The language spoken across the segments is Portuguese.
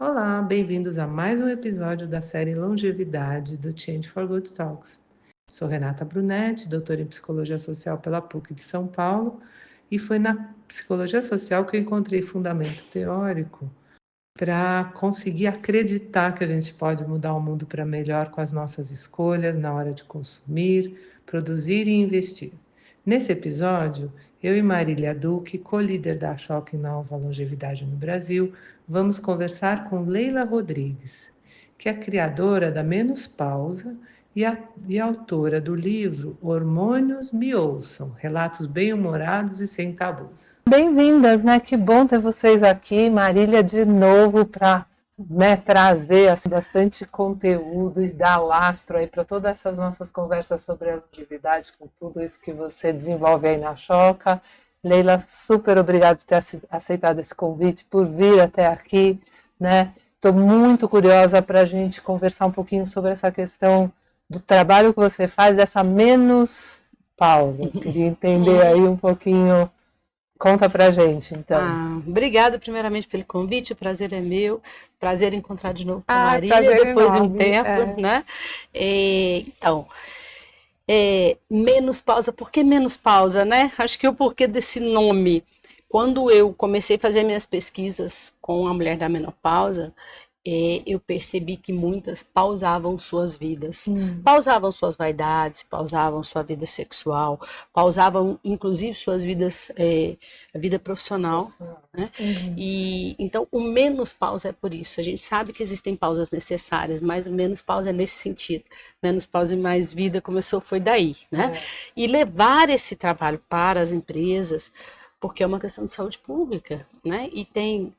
Olá, bem-vindos a mais um episódio da série Longevidade do Change for Good Talks. Sou Renata Brunetti, doutora em Psicologia Social pela PUC de São Paulo, e foi na Psicologia Social que eu encontrei fundamento teórico para conseguir acreditar que a gente pode mudar o mundo para melhor com as nossas escolhas na hora de consumir, produzir e investir. Nesse episódio, eu e Marília Duque, co-líder da Choque Nova Longevidade no Brasil, vamos conversar com Leila Rodrigues, que é criadora da Menos Pausa e autora do livro Hormônios Me Ouçam, relatos bem-humorados e sem tabus. Bem-vindas, né? Que bom ter vocês aqui, Marília, de novo para trazer assim, bastante conteúdo e dar lastro aí para todas essas nossas conversas sobre a longevidade, com tudo isso que você desenvolve aí na Choca. Leila, super obrigada por ter aceitado esse convite, por vir até aqui, né? Estou muito curiosa para a gente conversar um pouquinho sobre essa questão do trabalho que você faz, dessa menos pausa. Queria entender aí um pouquinho. Conta pra gente, então. Obrigada primeiramente pelo convite, o prazer é meu, prazer em encontrar de novo com a Marília, prazer depois de um enorme, tempo, né? Menos pausa, por que menos pausa, né? Acho que o porquê desse nome, quando eu comecei a fazer minhas pesquisas com a mulher da menopausa, eu percebi que muitas pausavam suas vidas, pausavam suas vaidades, pausavam sua vida sexual, pausavam inclusive suas vidas, a vida profissional, né? E então o menos pausa é por isso. A gente sabe que existem pausas necessárias, mas o menos pausa é nesse sentido. Menos pausa e mais vida foi daí, né? E levar esse trabalho para as empresas, porque é uma questão de saúde pública, né? E tem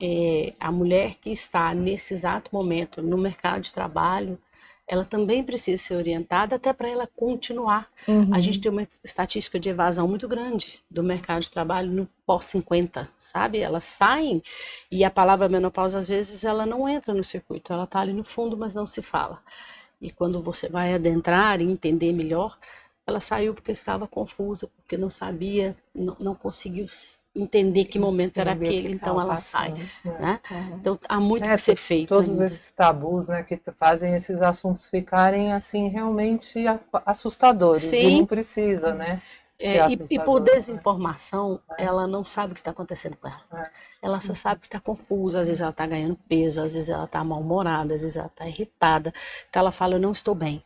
a mulher que está nesse exato momento no mercado de trabalho, ela também precisa ser orientada até para ela continuar. A gente tem uma estatística de evasão muito grande do mercado de trabalho no pós-50, sabe? Elas saem e a palavra menopausa, às vezes, ela não entra no circuito, ela está ali no fundo, mas não se fala. E quando você vai adentrar e entender melhor, ela saiu porque estava confusa, porque não sabia, não conseguiu entender que momento era aquele, então ela sai, né? Então há muito que ser feito. Todos esses tabus, né, que fazem esses assuntos ficarem assim realmente assustadores. Sim. E não precisa, né? E por desinformação, ela não sabe o que está acontecendo com ela. Ela só sabe que está confusa, às vezes ela está ganhando peso, às vezes ela está mal-humorada, às vezes ela está irritada. Então ela fala, eu não estou bem.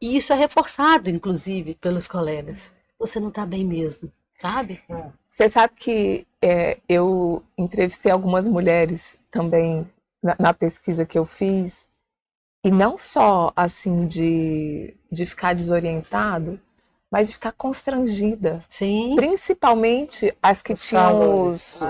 E isso é reforçado, inclusive, pelos colegas. Você não está bem mesmo, sabe? Você sabe que eu entrevistei algumas mulheres também na pesquisa que eu fiz, e não só assim de ficar desorientado, mas de ficar constrangida. Sim. Principalmente as que tinham os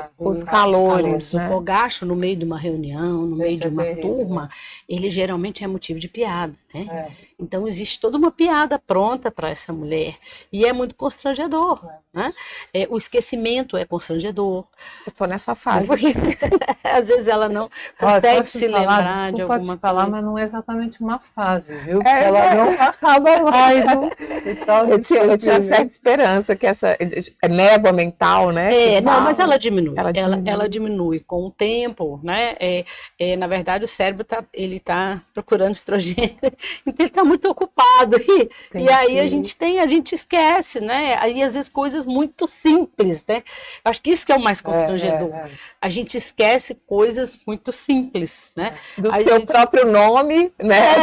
calores, né? O fogacho no meio de uma reunião, no meio de uma turma, ele geralmente é motivo de piada, né? Então existe toda uma piada pronta para essa mulher e é muito constrangedor, né? O esquecimento é constrangedor. Eu tô nessa fase. Às vezes ela não consegue se lembrar de alguma coisa. Pode falar, mas não é exatamente uma fase, viu? Ela não acaba mais. Eu tinha certa esperança que essa névoa mental, né? Não, mas ela diminui. Ela diminui com o tempo, né? Na verdade, o cérebro ele tá procurando estrogênio, então ele está muito ocupado. E aí a gente esquece, né? Aí às vezes coisas muito simples, né? Eu acho que isso que é o mais constrangedor. A gente esquece coisas muito simples, né? Do seu próprio nome, né?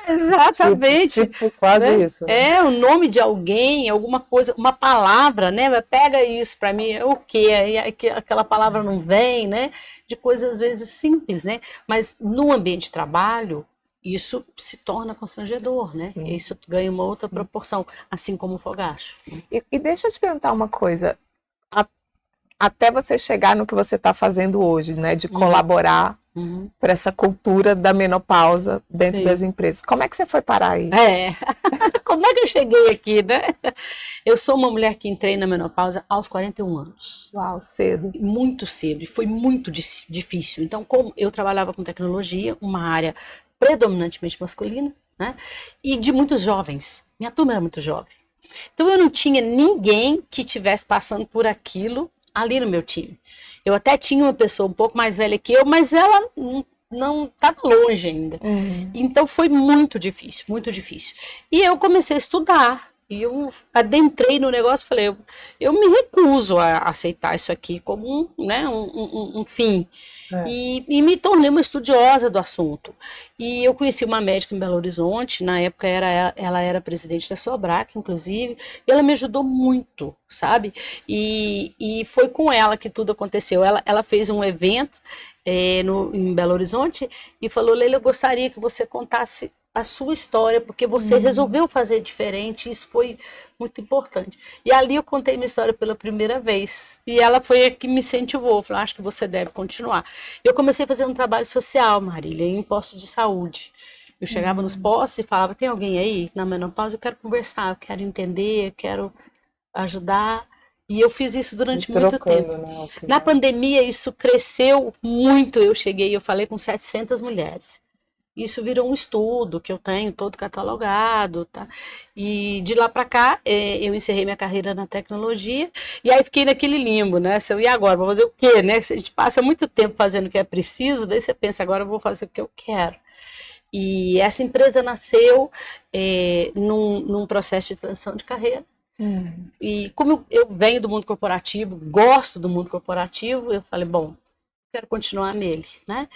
Exatamente. Tipo quase isso. Né? O nome de alguém, alguma coisa, uma palavra, né? Pega isso para mim, o quê? Aquela palavra não vem, né? De coisas às vezes simples, né? Mas no ambiente de trabalho, isso se torna constrangedor, né? Sim. Isso ganha uma outra proporção, assim como o fogacho. E deixa eu te perguntar uma coisa. Até você chegar no que você está fazendo hoje, né? De colaborar para essa cultura da menopausa dentro das empresas. Como é que você foi parar aí? Como é que eu cheguei aqui, né? Eu sou uma mulher que entrei na menopausa aos 41 anos. Uau, cedo. Muito cedo, e foi muito difícil. Então, como eu trabalhava com tecnologia, uma área predominantemente masculina, né? E de muitos jovens. Minha turma era muito jovem. Então, eu não tinha ninguém que estivesse passando por aquilo ali no meu time. Eu até tinha uma pessoa um pouco mais velha que eu, mas ela não estava longe ainda. Então foi muito difícil, muito difícil. E eu comecei a estudar. E eu adentrei no negócio e falei, eu me recuso a aceitar isso aqui como um fim. E me tornei uma estudiosa do assunto. E eu conheci uma médica em Belo Horizonte, na época ela era presidente da Sobrac, inclusive, e ela me ajudou muito, sabe? E foi com ela que tudo aconteceu. Ela fez um evento em Belo Horizonte e falou, Leila, eu gostaria que você contasse a sua história, porque você resolveu fazer diferente, isso foi muito importante. E ali eu contei minha história pela primeira vez, e ela foi a que me incentivou, falou, acho que você deve continuar. Eu comecei a fazer um trabalho social, Marília, em postos de saúde. Eu chegava nos postos e falava, tem alguém aí na menopausa? Eu quero conversar, eu quero entender, eu quero ajudar. E eu fiz isso durante muito tempo. Né, Na pandemia, isso cresceu muito. Eu falei com 700 mulheres. Isso virou um estudo que eu tenho todo catalogado, tá? E de lá para cá, eu encerrei minha carreira na tecnologia e aí fiquei naquele limbo, né? E agora, vou fazer o quê, né? A gente passa muito tempo fazendo o que é preciso, daí você pensa, agora eu vou fazer o que eu quero. E essa empresa nasceu num processo de transição de carreira. E como eu venho do mundo corporativo, gosto do mundo corporativo, eu falei, bom, quero continuar nele, né?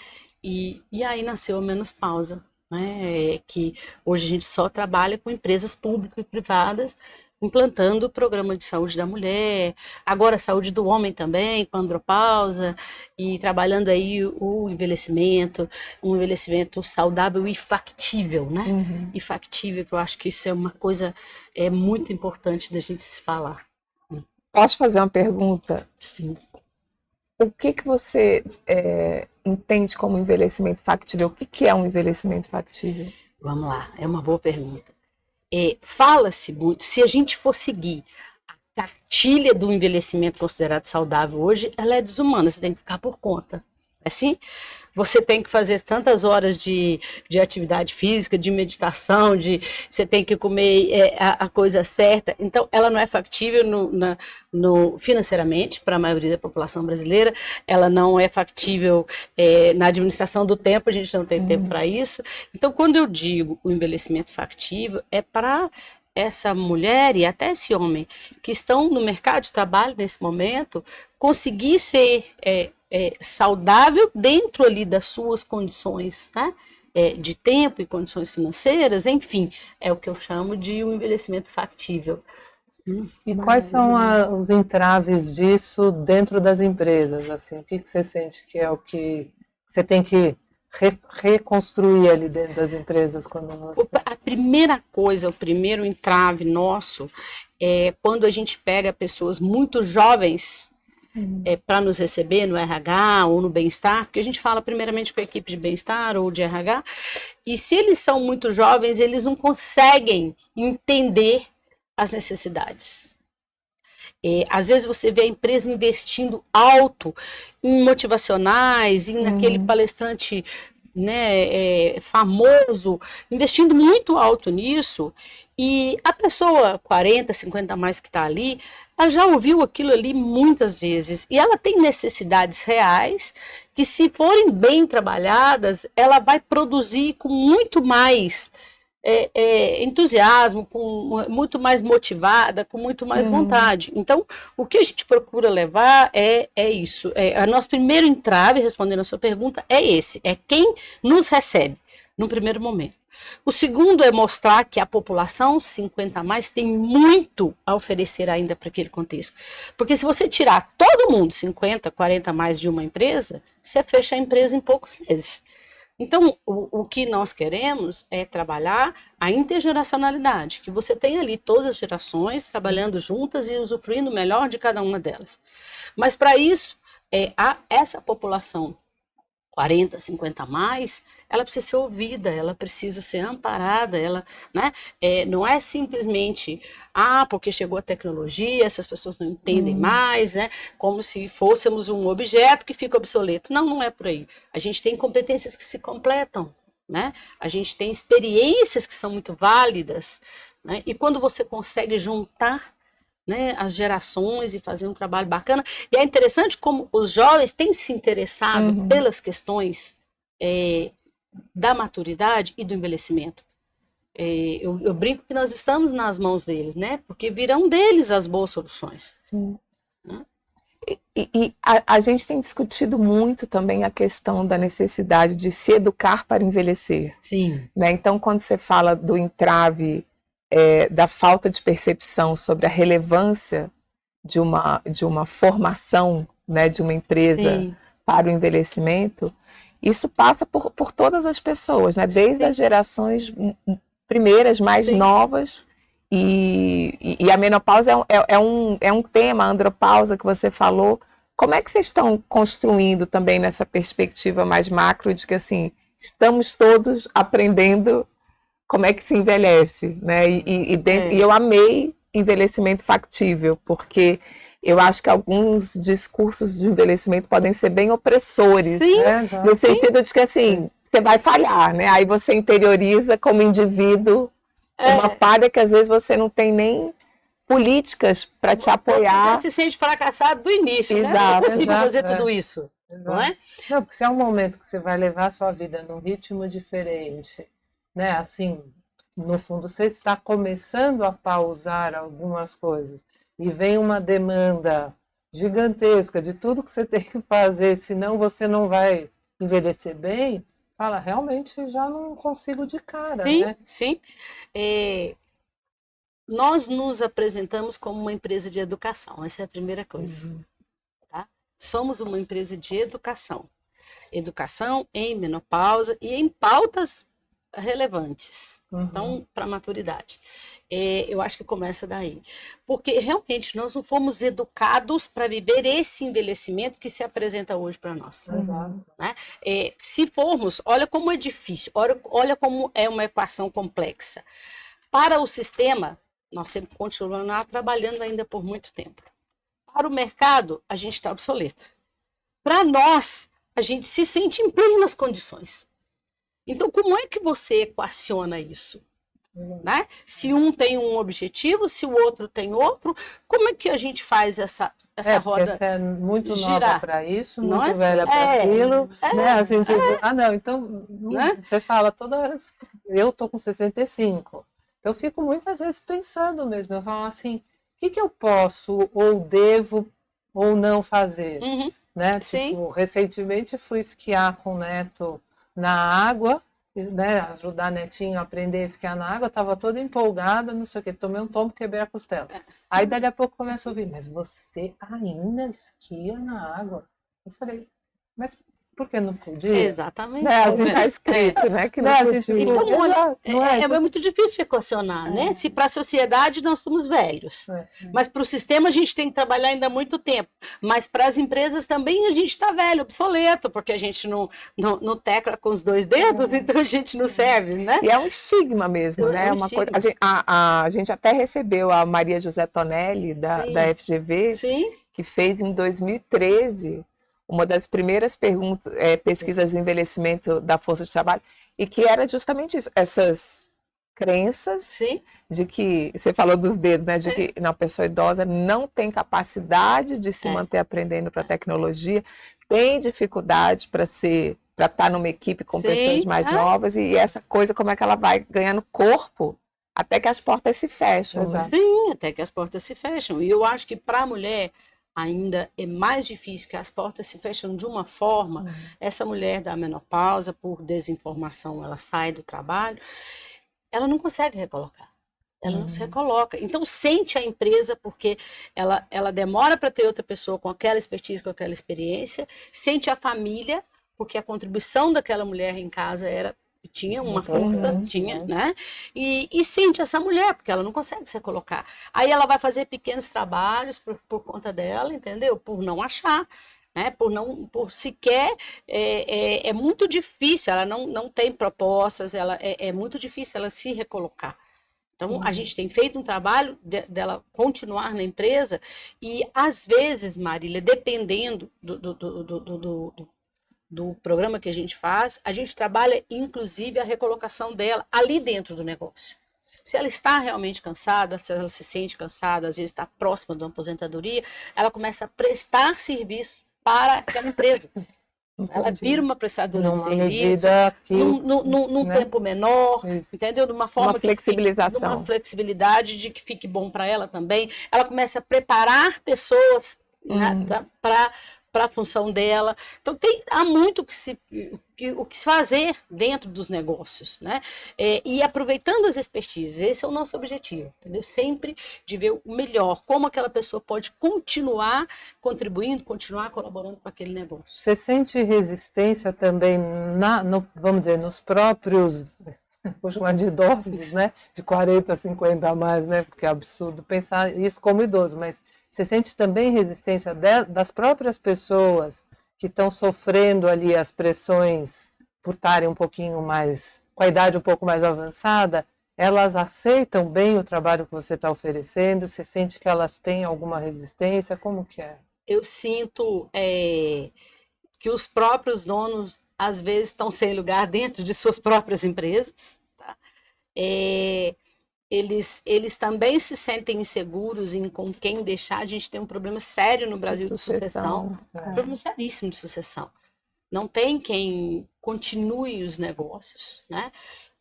E aí nasceu a Menos Pausa, né? Que hoje a gente só trabalha com empresas públicas e privadas, implantando o programa de saúde da mulher, agora a saúde do homem também, com a andropausa, e trabalhando aí o envelhecimento, um envelhecimento saudável e factível, né? E factível, que eu acho que isso é uma coisa muito importante da gente se falar. Posso fazer uma pergunta? Sim. O que você entende como envelhecimento factível? O que é um envelhecimento factível? Vamos lá, é uma boa pergunta. Fala-se muito, se a gente for seguir a cartilha do envelhecimento considerado saudável hoje, ela é desumana, você tem que ficar por conta. Assim, você tem que fazer tantas horas de atividade física, de meditação, você tem que comer a coisa certa. Então, ela não é factível financeiramente para a maioria da população brasileira, ela não é factível na administração do tempo, a gente não tem tempo para isso. Então, quando eu digo o envelhecimento factível, é para essa mulher e até esse homem que estão no mercado de trabalho nesse momento, conseguir ser saudável dentro ali das suas condições, né? De tempo e condições financeiras, enfim, é o que eu chamo de um envelhecimento factível. E quais são os entraves disso dentro das empresas? Assim, o que você sente que é o que você tem que reconstruir ali dentro das empresas? A primeira coisa, o primeiro entrave nosso é quando a gente pega pessoas muito jovens para nos receber no RH ou no bem-estar, porque a gente fala primeiramente com a equipe de bem-estar ou de RH, e se eles são muito jovens, eles não conseguem entender as necessidades. Às vezes você vê a empresa investindo alto em motivacionais, naquele palestrante, né, famoso, investindo muito alto nisso, e a pessoa 40, 50 a mais que está ali, ela já ouviu aquilo ali muitas vezes e ela tem necessidades reais que, se forem bem trabalhadas, ela vai produzir com muito mais entusiasmo, muito mais motivada, com muito mais vontade. Então, o que a gente procura levar é isso. A nosso primeiro entrave, respondendo a sua pergunta, é esse. É quem nos recebe no primeiro momento. O segundo é mostrar que a população 50 a mais tem muito a oferecer ainda para aquele contexto. Porque se você tirar todo mundo 50, 40 a mais de uma empresa, você fecha a empresa em poucos meses. Então, o que nós queremos é trabalhar a intergeracionalidade, que você tem ali todas as gerações trabalhando juntas e usufruindo melhor de cada uma delas. Mas para isso, essa população 40, 50 a mais, ela precisa ser ouvida, ela precisa ser amparada, né? Não é simplesmente, porque chegou a tecnologia, essas pessoas não entendem mais, né? Como se fôssemos um objeto que fica obsoleto. Não, não é por aí. A gente tem competências que se completam, né? A gente tem experiências que são muito válidas, né? E quando você consegue juntar, né, as gerações e fazer um trabalho bacana. E é interessante como os jovens têm se interessado pelas questões da maturidade e do envelhecimento. Eu brinco que nós estamos nas mãos deles, né? Porque virão deles as boas soluções. Sim. Né? E a gente tem discutido muito também a questão da necessidade de se educar para envelhecer. Sim. Né? Então, quando você fala do entrave, da falta de percepção sobre a relevância de uma formação, né, de uma empresa Sim. para o envelhecimento, isso passa por todas as pessoas, né? Desde Sim. as gerações primeiras, mais Sim. novas, e a menopausa é um tema, a andropausa que você falou. Como é que vocês estão construindo também nessa perspectiva mais macro de que, assim, estamos todos aprendendo como é que se envelhece, né? E eu amei envelhecimento factível, porque eu acho que alguns discursos de envelhecimento podem ser bem opressores, Sim. No sentido de que, assim, você vai falhar, né? Aí você interioriza como indivíduo uma falha que às vezes você não tem nem políticas para te apoiar. Você se sente fracassado do início, né? Exato, Não consigo exato, fazer tudo isso, não é? Não, porque se é um momento que você vai levar a sua vida num ritmo diferente, né? Assim, no fundo, você está começando a pausar algumas coisas e vem uma demanda gigantesca de tudo que você tem que fazer, senão você não vai envelhecer bem. Fala, realmente já não consigo de cara, Sim, né? sim. Nós nos apresentamos como uma empresa de educação, essa é a primeira coisa. Tá? Somos uma empresa de educação. Educação em menopausa e em pautas relevantes. Então, para a maturidade. Eu acho que começa daí. Porque realmente nós não fomos educados para viver esse envelhecimento que se apresenta hoje para nós. Exato. Né? Se formos, olha como é difícil, olha como é uma equação complexa. Para o sistema, nós sempre continuamos lá trabalhando ainda por muito tempo. Para o mercado, a gente está obsoleto. Para nós, a gente se sente em plenas condições. Então, como é que você equaciona isso? Né? Se um tem um objetivo, se o outro tem outro, como é que a gente faz essa roda Você é muito girar? nova para isso, Não muito é? velha para aquilo, né? Assim, tipo, não, então Né? você fala toda hora, eu tô com 65. Então eu fico muitas vezes pensando mesmo, eu falo assim, o que eu posso ou devo ou não fazer? Uhum. Né? Sim. Tipo, recentemente fui esquiar com o neto na água, né, ajudar netinho a aprender a esquiar na água, estava toda empolgada, não sei o que, tomei um tombo, quebrei a costela. Aí dali a pouco começa a ouvir, mas você ainda esquia na água? Eu falei, mas por que não podia? Exatamente. Né? A gente está escrito, né? Que não podia. Então, olha, não é muito difícil de equacionar, né? Se para a sociedade nós somos velhos, mas para o sistema a gente tem que trabalhar ainda muito tempo. Mas para as empresas também a gente está velho, obsoleto, porque a gente não tecla com os dois dedos, então a gente não serve, né? E é um estigma mesmo, né? Uma coisa, a gente até recebeu a Maria José Tonelli, da FGV, Sim. que fez em 2013 uma das primeiras pesquisas de envelhecimento da força de trabalho, e que era justamente isso, essas crenças Sim. de que, você falou dos dedos, né? De que uma pessoa idosa não tem capacidade de se manter aprendendo para a tecnologia, tem dificuldade para estar numa equipe com pessoas mais novas, e essa coisa, como é que ela vai ganhando corpo até que as portas se fecham. Né? Sim, até que as portas se fecham. E eu acho que para a mulher ainda é mais difícil, porque as portas se fecham de uma forma. Essa mulher da menopausa, por desinformação, ela sai do trabalho, ela não consegue recolocar. Ela não se recoloca. Então, sente a empresa, porque ela demora para ter outra pessoa com aquela expertise, com aquela experiência. Sente a família, porque a contribuição daquela mulher em casa tinha uma força, né? E sente essa mulher, porque ela não consegue se recolocar. Aí ela vai fazer pequenos trabalhos por conta dela, entendeu? Por não achar. Né? Por sequer, é muito difícil, ela não tem propostas, é muito difícil ela se recolocar. Então, a gente tem feito um trabalho dela continuar na empresa e, às vezes, Marília, dependendo do programa que a gente faz, a gente trabalha, inclusive, a recolocação dela ali dentro do negócio. Se ela está realmente cansada, se ela se sente cansada, às vezes está próxima de uma aposentadoria, ela começa a prestar serviço para aquela empresa. Ela vira uma prestadora de Numa serviço, medida que, num né? tempo menor, Isso. entendeu? De uma forma Uma que fique, flexibilização. de uma flexibilidade de que fique bom para ela também. Ela começa a preparar pessoas, né, para a função dela. Então há muito o que se fazer dentro dos negócios, né? E aproveitando as expertises, esse é o nosso objetivo, entendeu? Sempre de ver o melhor, como aquela pessoa pode continuar contribuindo, continuar colaborando com aquele negócio. Você sente resistência também, vamos dizer, nos próprios, vou chamar de idosos, né? De 40, 50 a mais, né? Porque é absurdo pensar isso como idoso, mas você sente também resistência das próprias pessoas que estão sofrendo ali as pressões por estarem um pouquinho mais, com a idade um pouco mais avançada, elas aceitam bem o trabalho que você está oferecendo? Você sente que elas têm alguma resistência? Como que é? Eu sinto que os próprios donos, às vezes, estão sem lugar dentro de suas próprias empresas, tá? Eles também se sentem inseguros em com quem deixar. A gente tem um problema sério no Brasil de sucessão. Um problema seríssimo de sucessão. Não tem quem continue os negócios, né?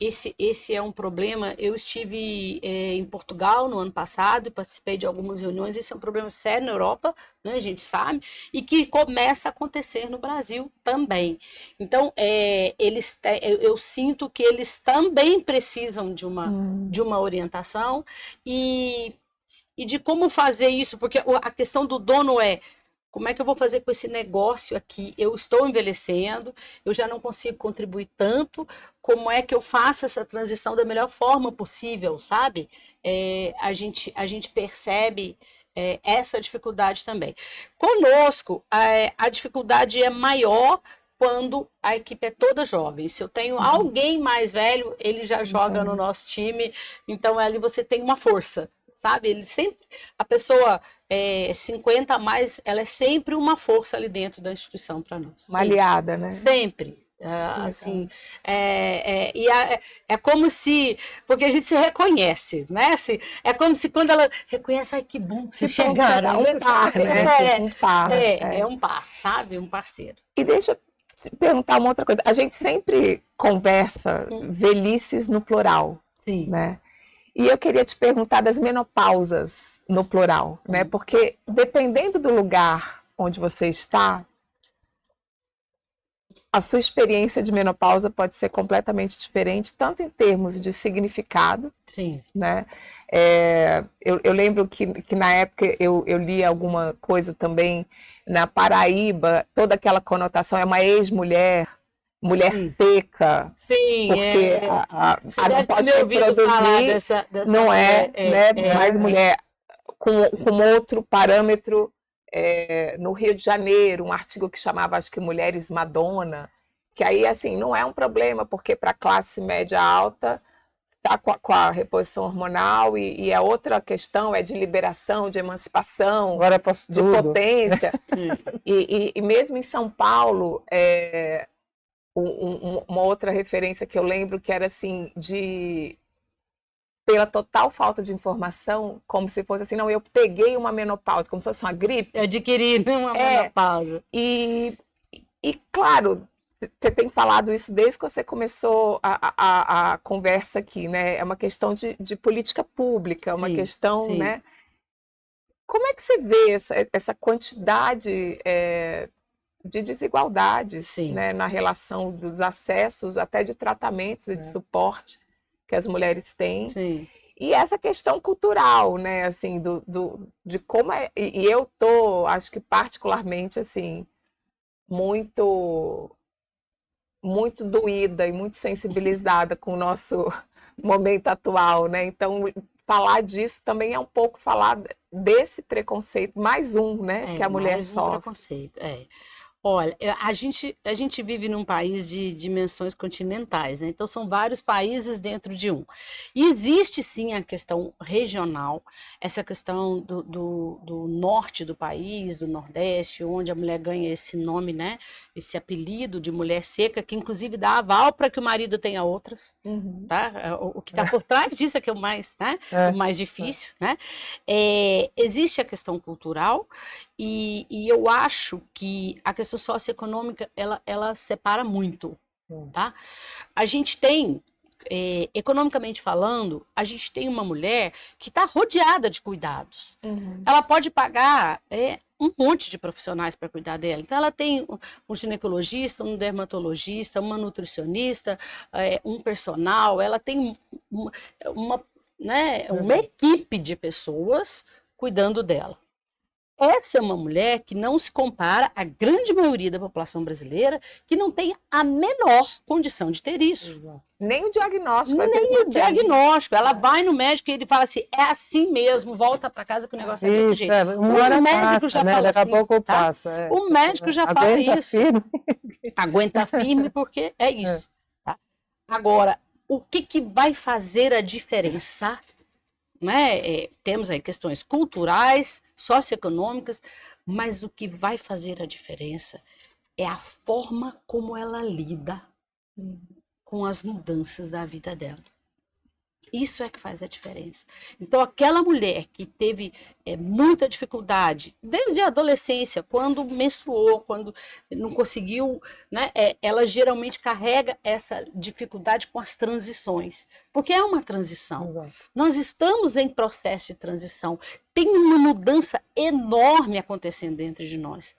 Esse é um problema. Eu estive em Portugal no ano passado e participei de algumas reuniões. Esse é um problema sério na Europa, né, a gente sabe, e que começa a acontecer no Brasil também. Então, eu sinto que eles também precisam de uma orientação e de como fazer isso, porque a questão do dono como é que eu vou fazer com esse negócio aqui? Eu estou envelhecendo, eu já não consigo contribuir tanto. Como é que eu faço essa transição da melhor forma possível, sabe? A gente percebe essa dificuldade também. Conosco, a dificuldade é maior quando a equipe é toda jovem. Se eu tenho alguém mais velho, ele já joga no nosso time, então ali você tem uma força. Sabe? Ele sempre, a pessoa 50 a mais, ela é sempre uma força ali dentro da instituição para nós. Uma aliada, né? Sempre. Assim, é como se, porque a gente se reconhece, né? Assim, é como se quando ela reconhece, ai, que bom que vocês chegaram. Um par, né? Um par. É um par, sabe? Um parceiro. E deixa eu te perguntar uma outra coisa. A gente sempre conversa velhices no plural, Sim. né? E eu queria te perguntar das menopausas no plural, né? Porque dependendo do lugar onde você está, a sua experiência de menopausa pode ser completamente diferente, tanto em termos de significado, Sim. né? Eu lembro que na época eu li alguma coisa também na Paraíba, toda aquela conotação, é uma ex-mulher, mulher Sim. seca, Sim, porque você não pode reproduzir, não mais mulher com outro parâmetro. No Rio de Janeiro, um artigo que chamava, acho que Mulheres Madonna, que aí, assim, não é um problema, porque para a classe média alta está com a reposição hormonal e a outra questão é de liberação, de emancipação, agora de potência. e mesmo em São Paulo, uma outra referência que eu lembro que era assim, pela total falta de informação, como se fosse assim, não, eu peguei uma menopausa, como se fosse uma gripe. Eu adquiri uma menopausa. E claro, você tem falado isso desde que você começou a conversa aqui, né? É uma questão de política pública, é uma questão, sim. né? Como é que você vê essa quantidade de desigualdades, né, na relação dos acessos, até de tratamentos e de suporte que as mulheres têm? Sim. E essa questão cultural, né, assim, de como e eu acho que particularmente, assim, muito doída e muito sensibilizada com o nosso momento atual, né? Então, falar disso também é um pouco falar desse preconceito, mais né, que a mulher sofre. Preconceito, Olha, a gente vive num país de dimensões continentais, né? Então são vários países dentro de um. E existe sim a questão regional, essa questão do norte do país, do nordeste, onde a mulher ganha esse nome, né? Esse apelido de mulher seca, que inclusive dá aval para que o marido tenha outras, tá? O que está por trás disso é que é o mais, né? O mais difícil, né? Existe a questão cultural E eu acho que a questão socioeconômica, ela separa muito, tá? A gente tem, economicamente falando, a gente tem uma mulher que está rodeada de cuidados. Ela pode pagar um monte de profissionais para cuidar dela. Então, ela tem um ginecologista, um dermatologista, uma nutricionista, um personal, ela tem uma equipe de pessoas cuidando dela. Essa é uma mulher que não se compara à grande maioria da população brasileira, que não tem a menor condição de ter isso. Exato. Nem o diagnóstico. Nem o diagnóstico. Ela vai no médico e ele fala assim, é assim mesmo, volta para casa que o negócio é desse jeito. Uma hora O médico passa, já né? fala Daqui a assim, pouco tá? passa. O médico já fala Aguenta isso. firme. Aguenta firme porque é isso. Tá? Agora, o que vai fazer a diferença? Né? Temos aí questões culturais, socioeconômicas, mas o que vai fazer a diferença é a forma como ela lida com as mudanças da vida dela. Isso é que faz a diferença. Então, aquela mulher que teve muita dificuldade, desde a adolescência, quando menstruou, quando não conseguiu, né, ela geralmente carrega essa dificuldade com as transições, porque é uma transição. Exato. Nós estamos em processo de transição. Tem uma mudança enorme acontecendo dentro de nós.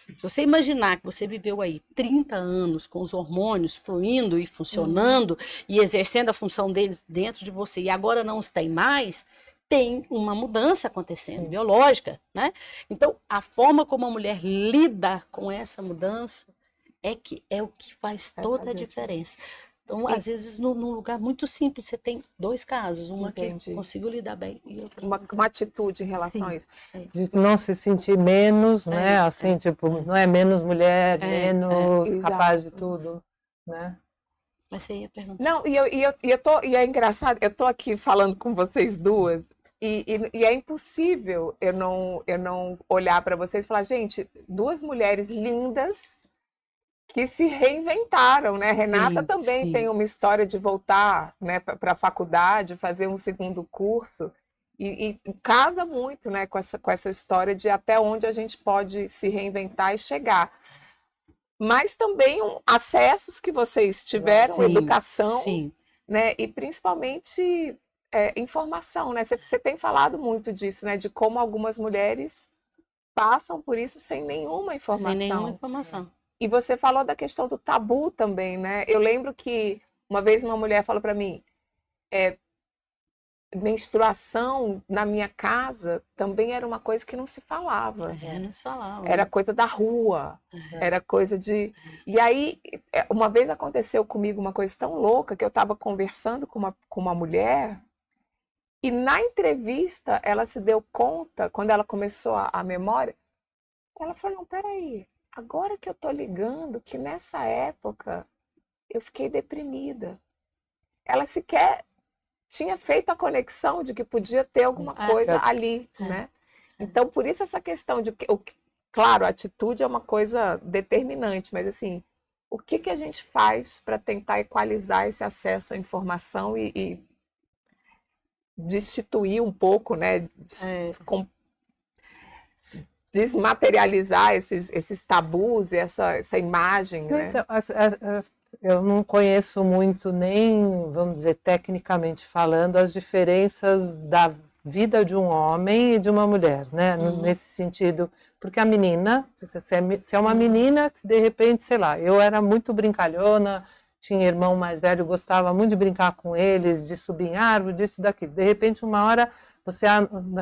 Se você imaginar que você viveu aí 30 anos com os hormônios fluindo e funcionando e exercendo a função deles dentro de você e agora não os tem mais, tem uma mudança acontecendo, biológica, né? Então, a forma como a mulher lida com essa mudança é o que faz toda a diferença. Então, às vezes, num lugar muito simples, você tem dois casos, uma que consigo lidar bem e outra uma atitude em relação a isso. De não se sentir menos, né? Assim, tipo, não é menos mulher, menos capaz de tudo, né? Mas você ia perguntar. Não, e é engraçado, eu tô aqui falando com vocês duas, e é impossível eu não olhar para vocês e falar, gente, duas mulheres lindas que se reinventaram, né? Renata também tem uma história de voltar, né, para a faculdade, fazer um segundo curso, e casa muito, né, com essa história de até onde a gente pode se reinventar e chegar. Mas também acessos que vocês tiveram, educação, né, e principalmente informação, né? Você tem falado muito disso, né, de como algumas mulheres passam por isso sem nenhuma informação. Sem nenhuma informação. E você falou da questão do tabu também, né? Eu lembro que uma vez uma mulher falou para mim, menstruação na minha casa também era uma coisa que não se falava. Não se falava. Era coisa da rua, era coisa de... E aí, uma vez aconteceu comigo uma coisa tão louca que eu estava conversando com uma mulher e na entrevista ela se deu conta, quando ela começou a memória, ela falou, não, peraí, agora que eu tô ligando que nessa época eu fiquei deprimida. Ela sequer tinha feito a conexão de que podia ter alguma coisa ali, né? Então, por isso essa questão de... Claro, a atitude é uma coisa determinante, mas assim, o que a gente faz para tentar equalizar esse acesso à informação e destituir um pouco, né? Desmaterializar esses tabus e essa imagem, né? Então, eu não conheço muito nem, vamos dizer, tecnicamente falando, as diferenças da vida de um homem e de uma mulher, né? Nesse sentido, porque a menina, se é uma menina que de repente, sei lá, eu era muito brincalhona, tinha irmão mais velho, gostava muito de brincar com eles, de subir em árvore, disso, daquilo. De repente, uma hora você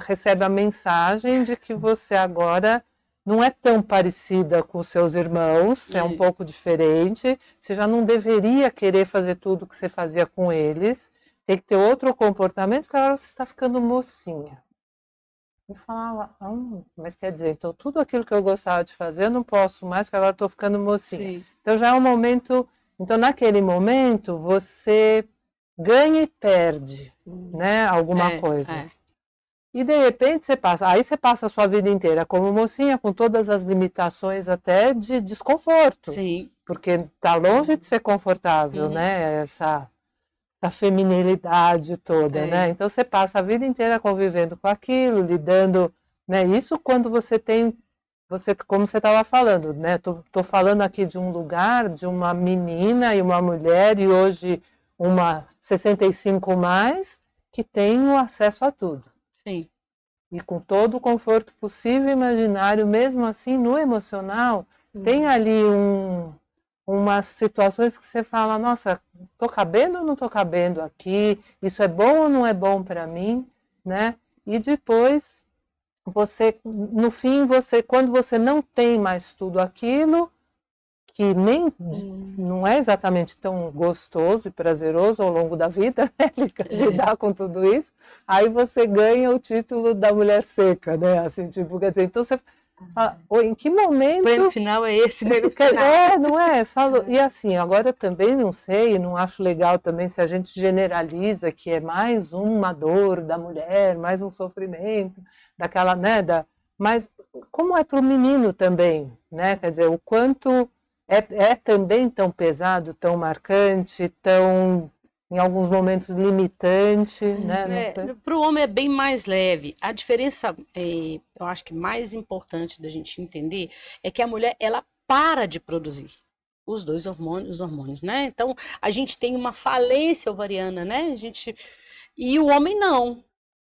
recebe a mensagem de que você agora não é tão parecida com os seus irmãos, é um pouco diferente, você já não deveria querer fazer tudo que você fazia com eles, tem que ter outro comportamento, porque agora você está ficando mocinha. Eu falava, mas quer dizer, então tudo aquilo que eu gostava de fazer eu não posso mais, porque agora estou ficando mocinha. Então já é um momento, então naquele momento você ganha e perde, né, alguma coisa. E de repente você passa a sua vida inteira como mocinha, com todas as limitações até de desconforto. Porque está longe de ser confortável, né? Essa feminilidade toda, né? Então você passa a vida inteira convivendo com aquilo, lidando, né? Isso quando você tem como você estava falando, né? Tô falando aqui de um lugar, de uma menina e uma mulher, e hoje uma 65 mais, que tem o acesso a tudo. Sim. E com todo o conforto possível e imaginário, mesmo assim, no emocional, tem ali umas situações que você fala, nossa, tô cabendo ou não tô cabendo aqui? Isso é bom ou não é bom para mim, né? E depois, no fim, quando você não tem mais tudo aquilo, que nem não é exatamente tão gostoso e prazeroso ao longo da vida, né? Lidar com tudo isso, aí você ganha o título da mulher seca, né? Assim, tipo, quer dizer, então você fala, em que momento... O prêmio final é esse, né? Não é? Falo, e assim, agora eu também não sei, não acho legal também se a gente generaliza que é mais uma dor da mulher, mais um sofrimento, daquela, né? Mas como é para o menino também, né? Quer dizer, o quanto é também tão pesado, tão marcante, tão, em alguns momentos, limitante, né? Para o homem é bem mais leve. A diferença, eu acho que mais importante da gente entender é que a mulher, ela para de produzir os hormônios, né? Então, a gente tem uma falência ovariana, né? E o homem não.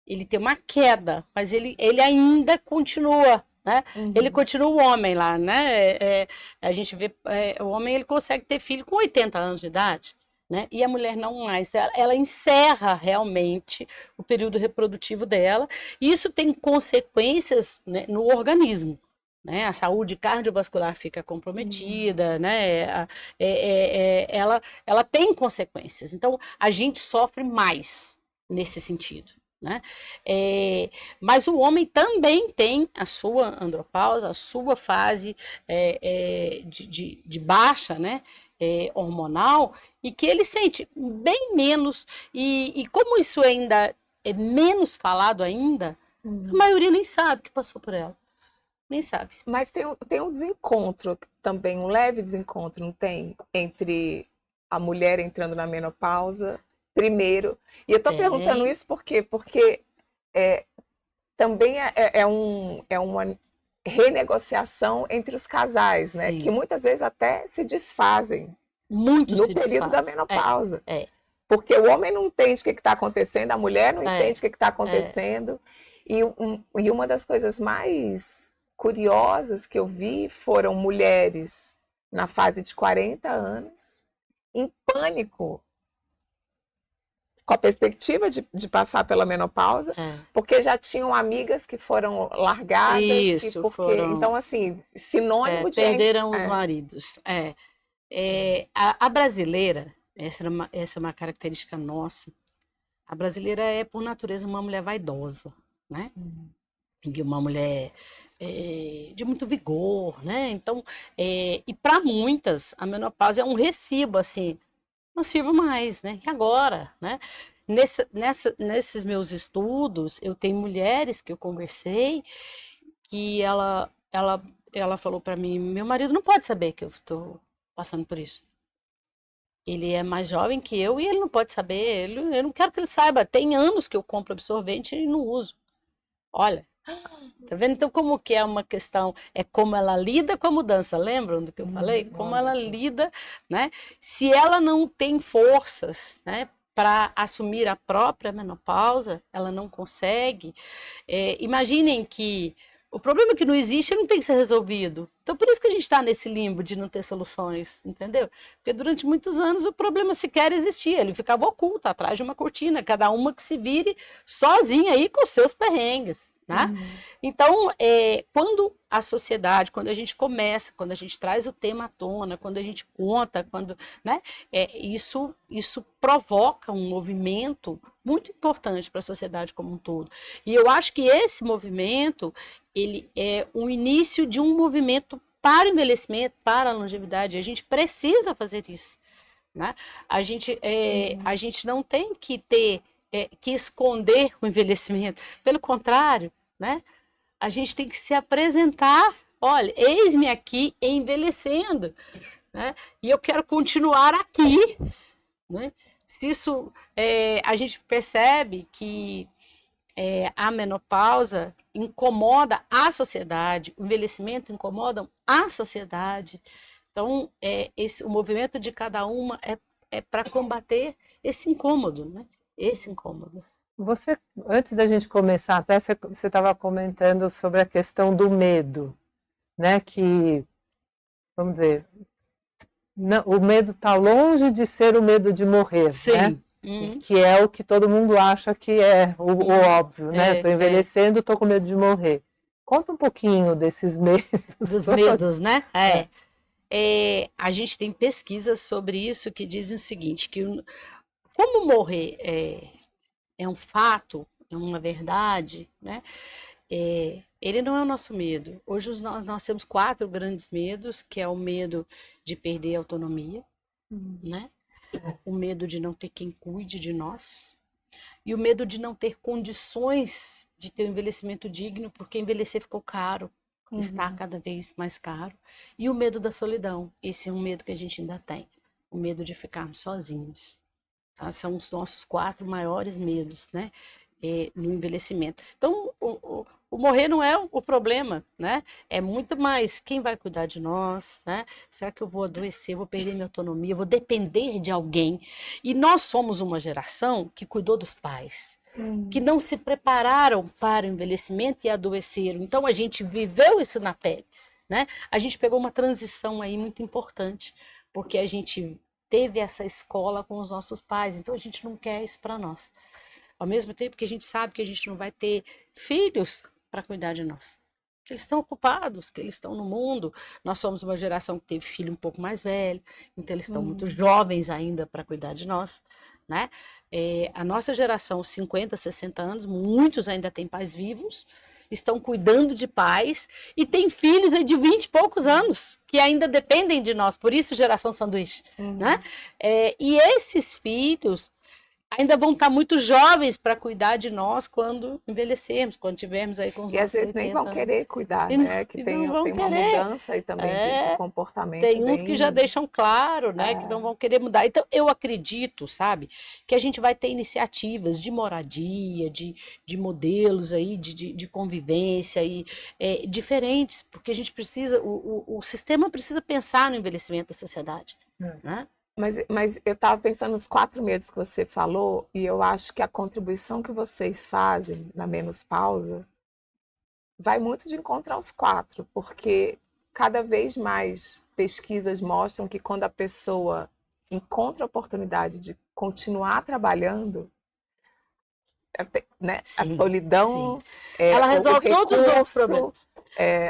Ele tem uma queda, mas ele ainda continua, né? Ele continua o homem lá, né? A gente vê, o homem ele consegue ter filho com 80 anos de idade, né? E a mulher não mais. Ela encerra realmente o período reprodutivo dela. E isso tem consequências, né, no organismo. Né? A saúde cardiovascular fica comprometida, né? Ela tem consequências. Então, a gente sofre mais nesse sentido. Né? Mas o homem também tem a sua andropausa, a sua fase de baixa, né? Hormonal, e que ele sente bem menos, e como isso ainda é menos falado ainda, a maioria nem sabe que passou por ela, nem sabe. Mas tem um desencontro também, um leve desencontro, não tem? Entre a mulher entrando na menopausa primeiro. E eu estou perguntando isso porque também é uma renegociação entre os casais, né? Que muitas vezes até se desfazem no período da menopausa. Porque o homem não entende o que está acontecendo, a mulher não entende o que está acontecendo. E uma das coisas mais curiosas que eu vi foram mulheres na fase de 40 anos em pânico com a perspectiva de passar pela menopausa, porque já tinham amigas que foram largadas. Então, assim, sinônimo de... Perderam os maridos. A brasileira, essa é uma característica nossa, a brasileira é, por natureza, uma mulher vaidosa, né? E uma mulher de muito vigor, né? Então, e para muitas, a menopausa é um recibo, assim, não sirvo mais, né? E agora, né? Nesses meus estudos, eu tenho mulheres que eu conversei que ela falou para mim, meu marido não pode saber que eu estou passando por isso. Ele é mais jovem que eu e ele não pode saber, eu não quero que ele saiba. Tem anos que eu compro absorvente e não uso. Olha, tá vendo? Então, como que é uma questão? É como ela lida com a mudança. Lembram do que eu falei? Como ela lida, né? Se ela não tem forças, né, para assumir a própria menopausa, ela não consegue. Imaginem que o problema é que não existe, não tem que ser resolvido. Então, por isso que a gente está nesse limbo de não ter soluções, entendeu? Porque durante muitos anos o problema sequer existia, ele ficava oculto, atrás de uma cortina, cada uma que se vire sozinha aí com os seus perrengues. Né? Então, quando a sociedade, quando a gente começa, quando a gente traz o tema à tona, quando a gente conta, né, isso provoca um movimento muito importante para a sociedade como um todo. E eu acho que esse movimento, ele é o início de um movimento para o envelhecimento, para a longevidade. A gente precisa fazer isso. Né? A gente não tem que ter que esconder o envelhecimento. Pelo contrário, né? A gente tem que se apresentar. Olha, eis-me aqui envelhecendo, né? E eu quero continuar aqui. Né? Se isso, a gente percebe que a menopausa incomoda a sociedade, o envelhecimento incomoda a sociedade. Então, o movimento de cada uma é para combater esse incômodo, né? Esse incômodo. Você, antes da gente começar, até você estava comentando sobre a questão do medo, né? Que, vamos dizer, o medo está longe de ser o medo de morrer, Sim. Né? Que é o que todo mundo acha que é o óbvio, né? Estou envelhecendo, estou com medo de morrer. Conta um pouquinho desses medos. Dos medos, né? A gente tem pesquisas sobre isso que dizem o seguinte, que como morrer é um fato, é uma verdade, né? Ele não é o nosso medo. Hoje nós temos 4 grandes medos, que é o medo de perder a autonomia, né? O medo de não ter quem cuide de nós e o medo de não ter condições de ter um envelhecimento digno, porque envelhecer ficou caro, está cada vez mais caro. E o medo da solidão, esse é um medo que a gente ainda tem, o medo de ficarmos sozinhos. Tá? São os nossos 4 maiores medos, né? No envelhecimento. Então, o morrer não é o problema, né? É muito mais quem vai cuidar de nós, né? Será que eu vou adoecer, vou perder minha autonomia, vou depender de alguém? E nós somos uma geração que cuidou dos pais, que não se prepararam para o envelhecimento e adoeceram. Então, a gente viveu isso na pele, né? A gente pegou uma transição aí muito importante, porque a gente teve essa escola com os nossos pais, então a gente não quer isso para nós. Ao mesmo tempo que a gente sabe que a gente não vai ter filhos para cuidar de nós. Que eles estão ocupados, que eles estão no mundo. Nós somos uma geração que teve filho um pouco mais velho, então eles estão muito jovens ainda para cuidar de nós, né? A nossa geração, os 50, 60 anos, muitos ainda têm pais vivos, estão cuidando de pais e têm filhos aí de 20 e poucos anos, que ainda dependem de nós, por isso geração sanduíche, né? E esses filhos ainda vão estar muito jovens para cuidar de nós quando envelhecermos, quando tivermos aí com os E às nossos vezes nem 80 vão querer cuidar, E né? Que e tem não vão uma querer. mudança aí também de comportamento. Tem uns que bem- já deixam claro, né, que não vão querer mudar. Então, eu acredito, sabe, que a gente vai ter iniciativas de moradia, de modelos aí, de convivência aí, diferentes, porque a gente precisa, o sistema precisa pensar no envelhecimento da sociedade, né? Mas eu estava pensando nos 4 medos que você falou, e eu acho que a contribuição que vocês fazem na Menos Pausa vai muito de encontro aos 4, porque cada vez mais pesquisas mostram que quando a pessoa encontra a oportunidade de continuar trabalhando, né, a Sim, solidão, Ela resolve o todos os outros recurso, problemas.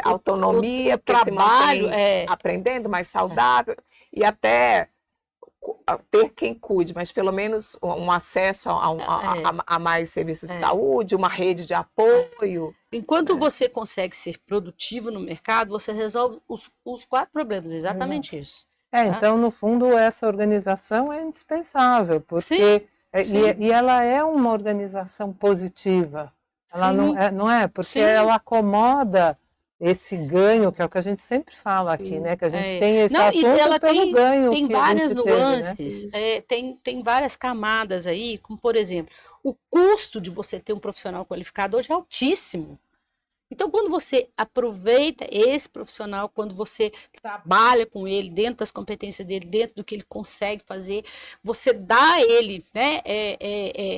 autonomia, o porque se trabalho, mantém aprendendo, mais saudável, e até ter quem cuide, mas pelo menos um acesso a mais serviços de saúde, uma rede de apoio. Enquanto você consegue ser produtivo no mercado, você resolve os 4 problemas, exatamente isso. Então, no fundo, essa organização é indispensável, porque Sim. E ela é uma organização positiva. Ela Sim. não é, porque Sim. ela acomoda esse ganho, que é o que a gente sempre fala aqui, né? Que a gente tem esse Não, e assunto ela pelo ganho tem que a várias gente teve, né? nuances, tem várias camadas aí, como por exemplo, o custo de você ter um profissional qualificado hoje é altíssimo. Então, quando você aproveita esse profissional, quando você trabalha com ele, dentro das competências dele, dentro do que ele consegue fazer, você dá a ele, né?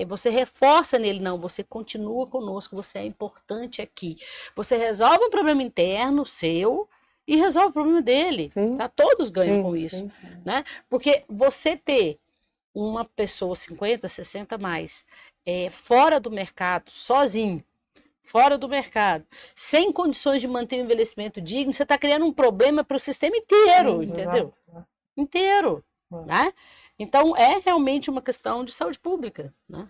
Você reforça nele, não, você continua conosco, você é importante aqui. Você resolve um problema interno seu e resolve o problema dele. Tá? Todos ganham com isso. Né? Porque você ter uma pessoa 50, 60 mais fora do mercado, sozinho, fora do mercado, sem condições de manter o envelhecimento digno, você está criando um problema para o sistema inteiro, entendeu? Exato. Inteiro. Né? Então, é realmente uma questão de saúde pública. Né?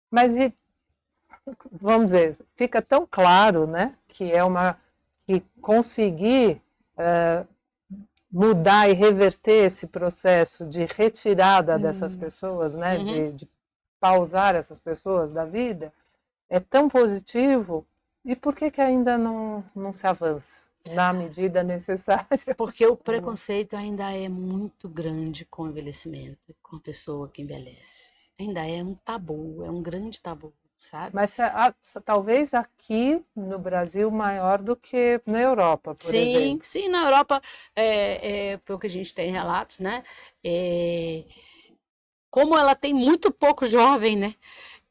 Mas, vamos dizer, fica tão claro, né, que conseguir mudar e reverter esse processo de retirada dessas pessoas, né, de pausar essas pessoas da vida, é tão positivo, e por que ainda não se avança na medida necessária? Porque o preconceito ainda é muito grande com o envelhecimento, com a pessoa que envelhece. Ainda é um tabu, é um grande tabu, sabe? Mas talvez aqui no Brasil maior do que na Europa, por exemplo. Sim, na Europa, pelo que a gente tem relatos, né? Como ela tem muito pouco jovem, né?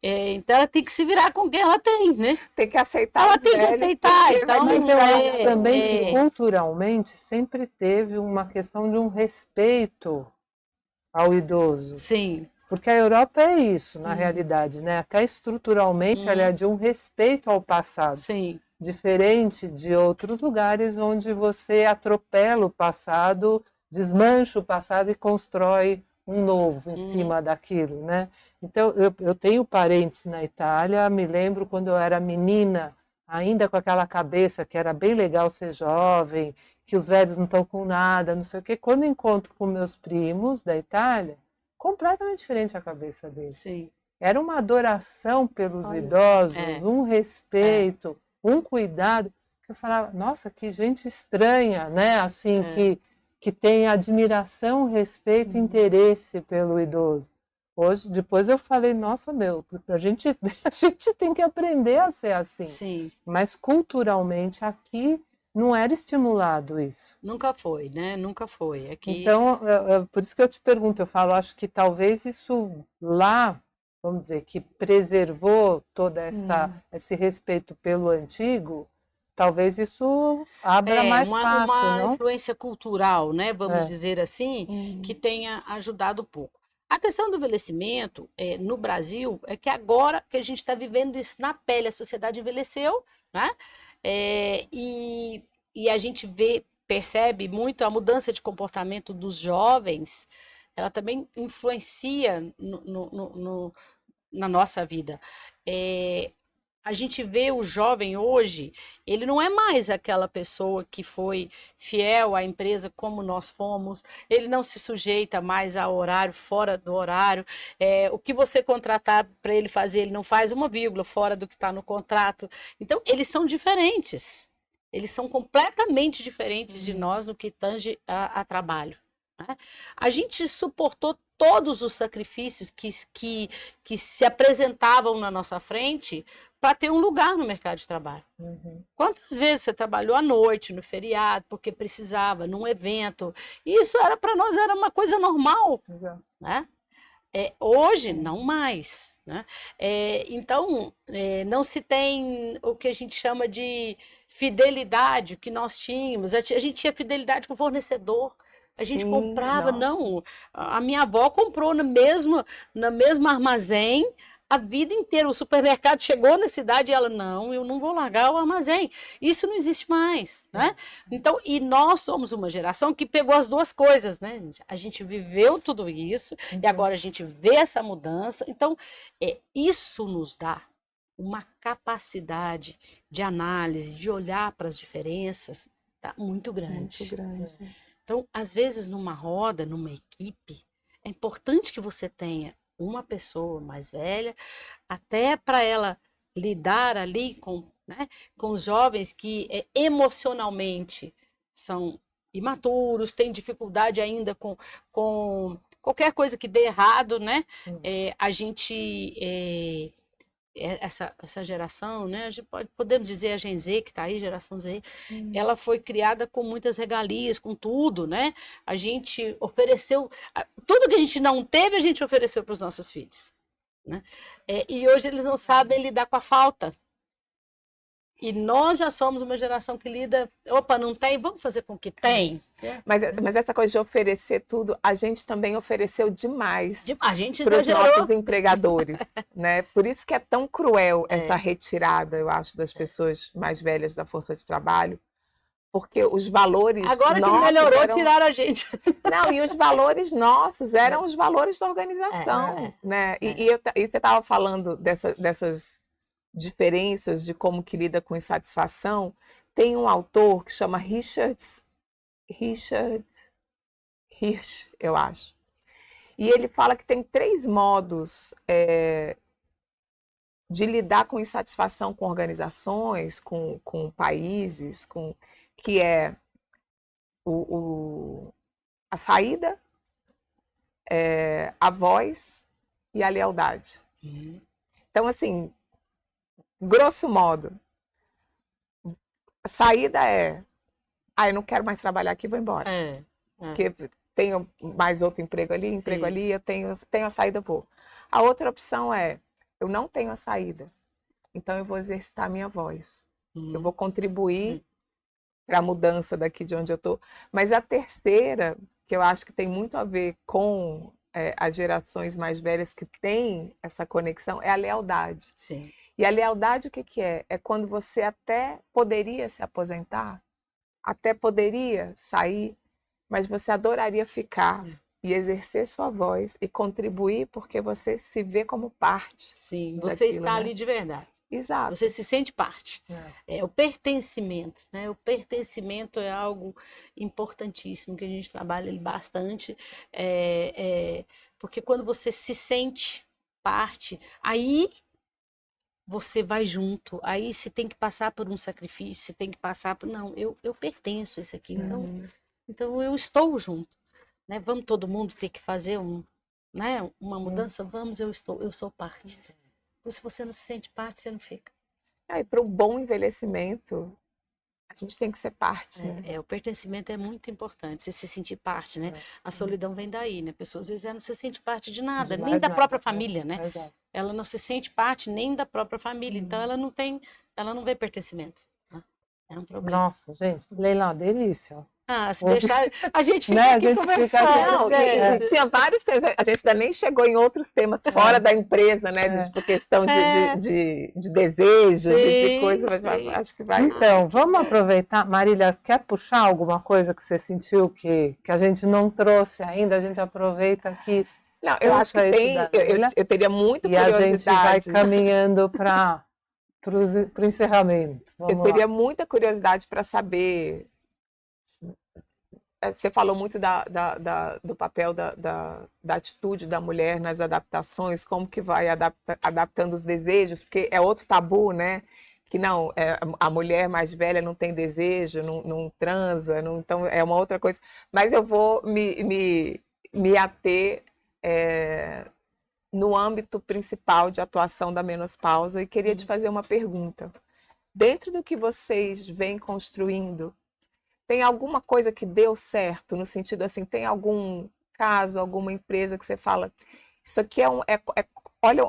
Então ela tem que se virar com quem ela tem, né? Tem que aceitar Ela os tem que velhos, aceitar. porque vai Então, Mas eu acho também é, que culturalmente sempre teve uma questão de um respeito ao idoso. sim, Porque a Europa é isso, na realidade, né? Até estruturalmente ela é de um respeito ao passado. sim, Diferente de outros lugares onde você atropela o passado, desmancha o passado e constrói um novo em cima daquilo, né? Então, eu tenho parentes na Itália, me lembro quando eu era menina, ainda com aquela cabeça que era bem legal ser jovem, que os velhos não estão com nada, não sei o quê. Quando encontro com meus primos da Itália, completamente diferente a cabeça deles. sim. Era uma adoração pelos Olha só. idosos, É. um respeito, um cuidado. Que eu falava, nossa, que gente estranha, né? Assim, que tem admiração, respeito, interesse pelo idoso. Hoje, depois eu falei, nossa, a gente tem que aprender a ser assim. Sim, Mas culturalmente aqui não era estimulado isso. nunca foi, né? Nunca foi. Aqui, Então, por isso que eu te pergunto, eu falo, acho que talvez isso lá, vamos dizer, que preservou toda esse respeito pelo antigo, talvez isso abra mais fácil, uma não? influência cultural, né? Vamos É. dizer assim, que tenha ajudado um pouco. A questão do envelhecimento no Brasil é que agora que a gente está vivendo isso na pele, a sociedade envelheceu, né? E a gente percebe muito a mudança de comportamento dos jovens, ela também influencia na nossa vida. A gente vê o jovem hoje, ele não é mais aquela pessoa que foi fiel à empresa como nós fomos, ele não se sujeita mais ao horário, fora do horário, o que você contratar para ele fazer, ele não faz uma vírgula fora do que está no contrato. Então, eles são diferentes, eles são completamente diferentes de nós no que tange a trabalho, né? A gente suportou todos os sacrifícios que se apresentavam na nossa frente para ter um lugar no mercado de trabalho. Quantas vezes você trabalhou à noite, no feriado, porque precisava, num evento? Isso era para nós era uma coisa normal, Exato. né? Hoje, não mais, né? Então, não se tem o que a gente chama de fidelidade, o que nós tínhamos. A gente tinha fidelidade com o fornecedor. A gente Sim, comprava, nossa. não. A minha avó comprou no mesmo armazém a vida inteira. O supermercado chegou na cidade e ela, não, eu não vou largar o armazém. Isso não existe mais, né? Então, e nós somos uma geração que pegou as duas coisas, né, gente? A gente viveu tudo isso e agora a gente vê essa mudança. Então, isso nos dá uma capacidade de análise, de olhar para as diferenças, tá muito grande. Muito grande. Então, às vezes, numa roda, numa equipe, é importante que você tenha uma pessoa mais velha, até para ela lidar ali né, com os jovens que emocionalmente são imaturos, têm dificuldade ainda com qualquer coisa que dê errado, né? A gente essa geração, né? A gente podemos dizer a Gen Z que está aí, geração Z, ela foi criada com muitas regalias, com tudo, né? A gente ofereceu tudo que a gente não teve, a gente ofereceu para os nossos filhos, né? E hoje eles não sabem lidar com a falta. E nós já somos uma geração que lida, opa, não tem, vamos fazer com que tem. Mas essa coisa de oferecer tudo, a gente também ofereceu demais A gente para os exagerou. nossos empregadores, né? Por isso que é tão cruel essa retirada, eu acho, das pessoas mais velhas da força de trabalho, porque os valores Agora que nossos melhorou, tiraram a gente. Não, e os valores nossos eram os valores da organização, né? E você estava falando dessas diferenças de como que lida com insatisfação. Tem um autor que chama Richard Hirsch, eu acho. E ele fala que tem 3 modos de lidar com insatisfação com organizações, com países, que é a saída, a voz e a lealdade. Então, assim, grosso modo, a saída é, eu não quero mais trabalhar aqui, vou embora. Porque tenho mais outro emprego ali, eu tenho a saída, vou. A outra opção é, eu não tenho a saída, então eu vou exercitar a minha voz. Eu vou contribuir para a mudança daqui de onde eu estou. Mas a terceira, que eu acho que tem muito a ver com as gerações mais velhas que têm essa conexão, é a lealdade. Sim. E a lealdade, o que é? É quando você até poderia se aposentar, até poderia sair, mas você adoraria ficar e exercer sua voz e contribuir porque você se vê como parte. Sim, você daquilo, está né? ali de verdade. Exato. Você se sente parte. É o pertencimento, né? O pertencimento é algo importantíssimo que a gente trabalha bastante, porque quando você se sente parte, aí você vai junto, aí se tem que passar por um sacrifício, se tem que passar por... Não, eu pertenço a isso aqui, então eu estou junto, né? Vamos todo mundo ter que fazer uma mudança? Vamos, eu sou parte. Se você não se sente parte, você não fica. E para um bom envelhecimento, a gente tem que ser parte, né? O pertencimento é muito importante, você se sentir parte, né? A solidão vem daí, né? Pessoas às vezes não se sente parte de nada, nem da própria família, né? Ela não se sente parte nem da própria família, então ela não vê pertencimento. Né? É um problema. Nossa, gente, Leila, delícia. Se deixar, a gente fica Né? aqui conversando. Tinha vários temas, a gente ainda nem chegou em outros temas fora da empresa, né? Por questão de desejo, de coisas, mas acho que vai. Então, vamos aproveitar. Marília, quer puxar alguma coisa que você sentiu que a gente não trouxe ainda? A gente aproveita aqui. Não, eu acho que tem, eu teria muita curiosidade. E a gente vai caminhando para o encerramento. Eu teria muita curiosidade para saber. Você falou muito do papel da atitude da mulher nas adaptações, como que vai adaptando os desejos, porque é outro tabu, né? Que não, a mulher mais velha não tem desejo, não transa, então é uma outra coisa. Mas eu vou me ater no âmbito principal de atuação da menopausa e queria te fazer uma pergunta. Dentro do que vocês vêm construindo, tem alguma coisa que deu certo, no sentido assim, tem algum caso, alguma empresa que você fala, isso aqui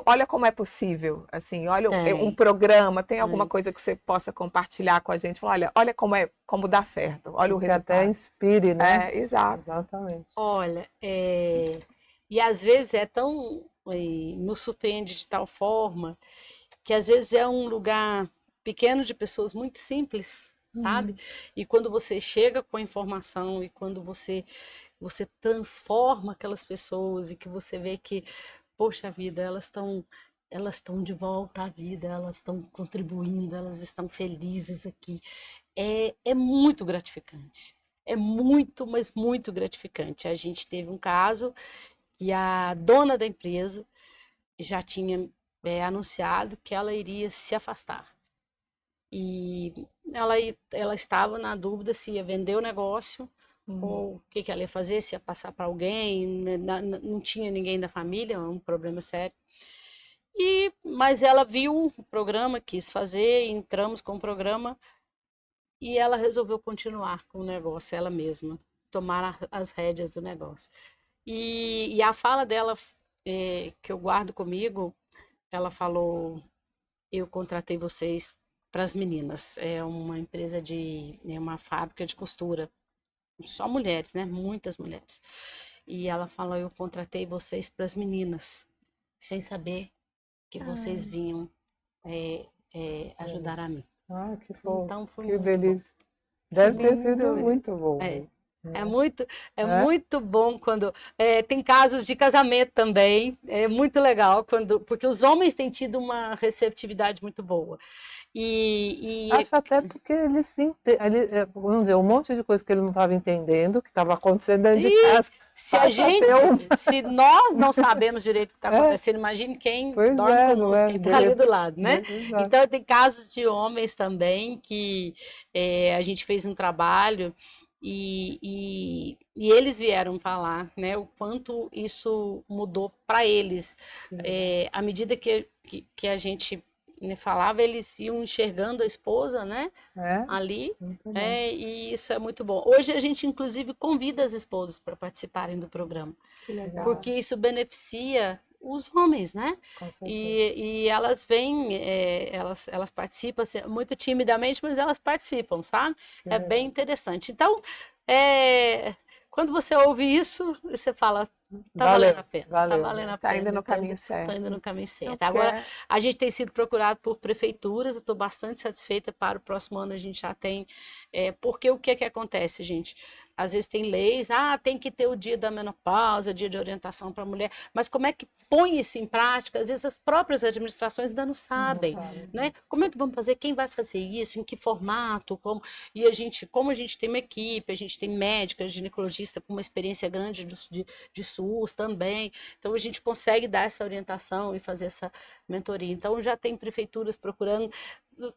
olha como é possível, assim, olha um programa, tem alguma coisa que você possa compartilhar com a gente? Fala, olha como dá certo, olha o resultado. Que até inspire, né? Exato. Exatamente. Olha, e às vezes nos surpreende de tal forma que às vezes é um lugar pequeno de pessoas muito simples, sabe? E quando você chega com a informação e quando você transforma aquelas pessoas e que você vê que, poxa vida, elas estão de volta à vida, elas estão contribuindo, elas estão felizes aqui. É muito gratificante. É muito, mas muito gratificante. A gente teve um caso que a dona da empresa já tinha anunciado que ela iria se afastar. E ela estava na dúvida se ia vender o negócio ou o que ela ia fazer, se ia passar para alguém, não tinha ninguém da família, um problema sério. Mas ela viu o programa, quis fazer, entramos com o programa e ela resolveu continuar com o negócio, ela mesma, tomar as rédeas do negócio. E a fala dela, que eu guardo comigo, ela falou, eu contratei vocês para as meninas, é uma empresa uma fábrica de costura, só mulheres, né? Muitas mulheres. E ela falou, eu contratei vocês para as meninas, sem saber que vocês vinham ajudar a mim. Que fofo, então, foi que muito delícia. Bom. Deve ter sido muito bom. Muito bom quando tem casos de casamento também, é muito legal porque os homens têm tido uma receptividade muito boa. Acho até porque vamos dizer, um monte de coisa que ele não estava entendando, que estava acontecendo dentro de casa. Se nós não sabemos direito o que está acontecendo, imagine quem dorme conosco, quem está ali do lado, né? Então tem casos de homens também que a gente fez um trabalho e eles vieram falar, né, o quanto isso mudou para eles, à medida que a gente me falava, eles iam enxergando a esposa, né, É, ali, muito bom. e isso é muito bom. Hoje a gente, inclusive, convida as esposas para participarem do programa, Que legal. porque isso beneficia os homens, né? Com certeza. E elas vêm, elas participam assim, muito timidamente, mas elas participam, sabe? Que É legal. bem interessante. Então, quando você ouve isso, você fala, tá Valeu, valendo a pena, tá valeu, valendo né? a Tá pena, indo no caminho entendeu? certo. Tá indo no caminho certo. Não, Agora, porque a gente tem sido procurado por prefeituras, eu estou bastante satisfeita. Para o próximo ano a gente já tem, porque o que é que acontece, gente? Às vezes tem leis, tem que ter o dia da menopausa, dia de orientação para a mulher, mas como é que põe isso em prática? Às vezes as próprias administrações ainda não sabem, né? Como é que vamos fazer? Quem vai fazer isso? Em que formato? Como? E como a gente tem uma equipe, a gente tem médica, ginecologista com uma experiência grande de SUS também, então a gente consegue dar essa orientação e fazer essa mentoria. Então já tem prefeituras procurando.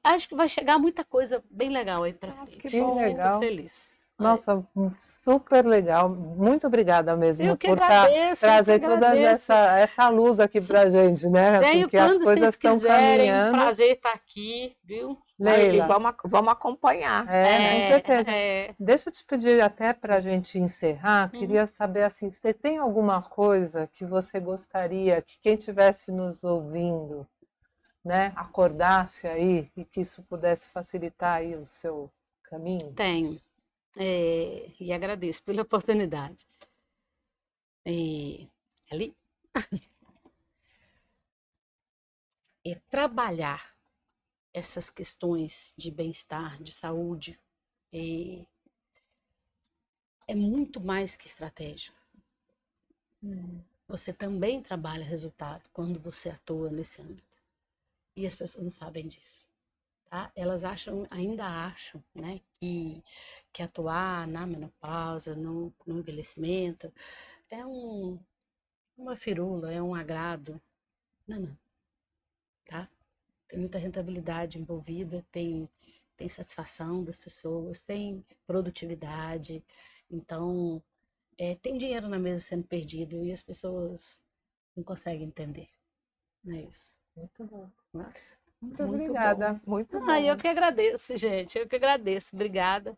Acho que vai chegar muita coisa bem legal aí para frente. que Que bom. legal. Muito feliz. Nossa, super legal. Muito obrigada mesmo Eu que por agradeço, trazer eu que toda agradeço. essa luz aqui pra gente, né? Assim, Venho que as quando coisas vocês estão quiserem, caminhando. prazer estar aqui, viu? E Leila, vamos acompanhar. com É, certeza. é, Deixa eu te pedir até para a gente encerrar, Uhum. queria saber assim, se tem alguma coisa que você gostaria que quem estivesse nos ouvindo, né, acordasse aí e que isso pudesse facilitar aí o seu caminho? tenho. E agradeço pela oportunidade. Ali, trabalhar essas questões de bem-estar, de saúde, é muito mais que estratégia. Você também trabalha resultado quando você atua nesse âmbito. E as pessoas não sabem disso. Tá? Elas ainda acham, né, que atuar na menopausa, no envelhecimento, é uma firula, é um agrado. Não, não. Tá? Tem muita rentabilidade envolvida, tem satisfação das pessoas, tem produtividade. Então, tem dinheiro na mesa sendo perdido e as pessoas não conseguem entender. Não é isso. Muito bom. Né? Muito Muito obrigada. bom, muito bom. Eu que agradeço, gente. Eu que agradeço. Obrigada.